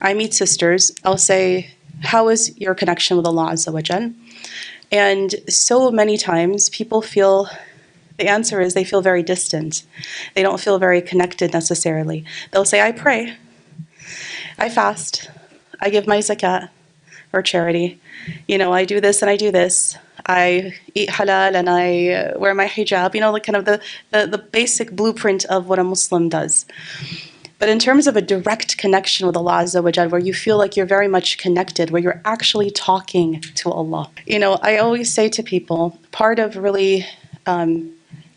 I meet sisters, I'll say, how is your connection with Allah Azza wa Jal? And so many times people feel, the answer is they feel very distant. They don't feel very connected necessarily. They'll say, I pray, I fast, I give my zakat or charity. You know, I do this and I do this. I eat halal and I wear my hijab. You know, like kind of the basic blueprint of what a Muslim does. But in terms of a direct connection with Allah Azza wa Jal, where you feel like you're very much connected, where you're actually talking to Allah. You know, I always say to people, part of really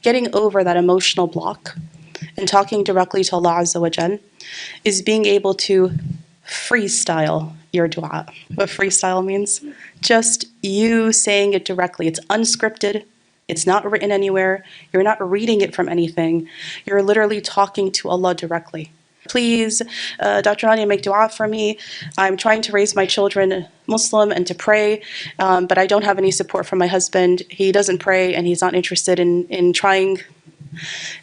getting over that emotional block and talking directly to Allah Azza wa Jal is being able to freestyle your dua. What freestyle means? Just you saying it directly. It's unscripted. It's not written anywhere. You're not reading it from anything. You're literally talking to Allah directly. Please, Dr. Rania, make dua for me. I'm trying to raise my children Muslim and to pray, but I don't have any support from my husband. He doesn't pray and he's not interested in trying.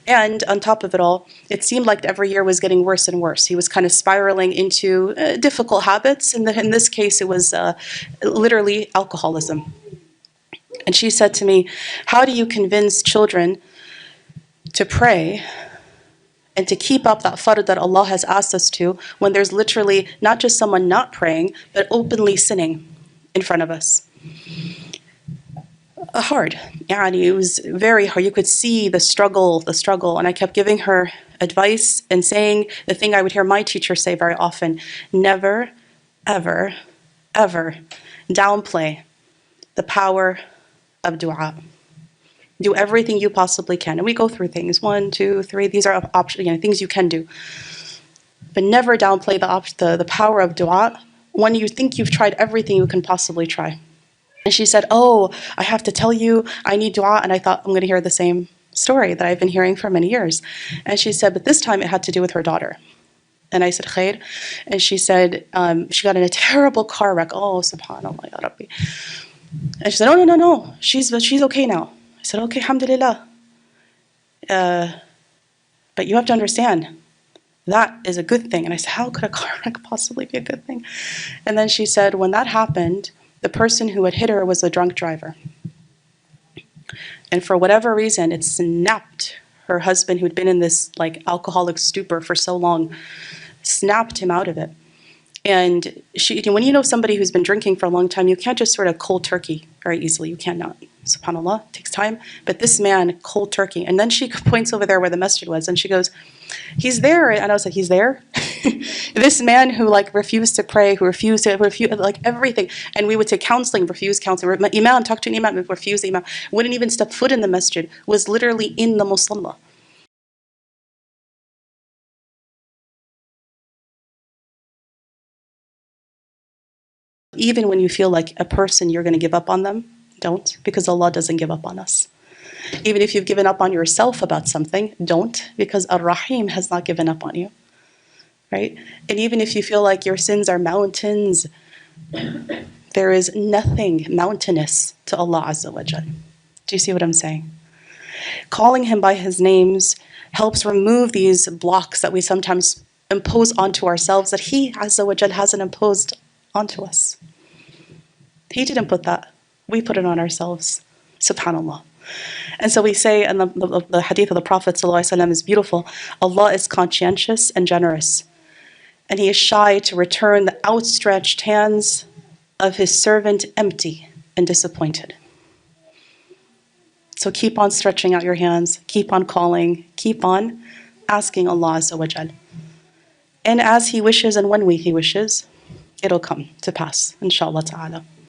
And on top of it all, it seemed like every year was getting worse and worse. He was kind of spiraling into difficult habits. In this case, it was literally alcoholism. And she said to me, how do you convince children to pray and to keep up that fard that Allah has asked us to when there's literally not just someone not praying, but openly sinning in front of us? Hard. It was very hard. You could see the struggle. And I kept giving her advice and saying the thing I would hear my teacher say very often: never, ever, ever downplay the power of dua. Do everything you possibly can. And we go through things, 1, 2, 3. These are things you can do. But never downplay the power of dua when you think you've tried everything you can possibly try. And she said, oh, I have to tell you, I need dua. And I thought, I'm going to hear the same story that I've been hearing for many years. And she said, but this time it had to do with her daughter. And I said, khair. And she said, she got in a terrible car wreck. Oh, subhanallah, ya Rabbi. And she said, oh, no. She's okay now. I said, okay, alhamdulillah. But you have to understand, that is a good thing. And I said, how could a car wreck possibly be a good thing? And then she said, when that happened, the person who had hit her was a drunk driver. And for whatever reason, it snapped her husband, who'd been in this like alcoholic stupor for so long, snapped him out of it. And when you know somebody who's been drinking for a long time, you can't just sort of cold turkey very easily. You cannot. SubhanAllah, it takes time. But this man, cold turkey. And then she points over there where the masjid was, and she goes, he's there. And I was like, he's there? This man who like refused to pray, who refused like everything. And we would take counseling, refuse counseling. Imam, talk to an imam, refuse the imam. Wouldn't even step foot in the masjid, was literally in the musalla. Even when you feel like a person, you're going to give up on them, don't, because Allah doesn't give up on us. Even if you've given up on yourself about something, don't, because Ar-Rahim has not given up on you, right? And even if you feel like your sins are mountains, there is nothing mountainous to Allah Azza wa Jal. Do you see what I'm saying? Calling Him by His names helps remove these blocks that we sometimes impose onto ourselves that He Azza wa Jal hasn't imposed onto us. He didn't put that. We put it on ourselves. SubhanAllah. And so we say, and the hadith of the Prophet ﷺ is beautiful, Allah is conscientious and generous, and He is shy to return the outstretched hands of His servant empty and disappointed. So keep on stretching out your hands, keep on calling, keep on asking Allah Azza wa Jal. And as He wishes and when He wishes, it'll come to pass, inshallah ta'ala.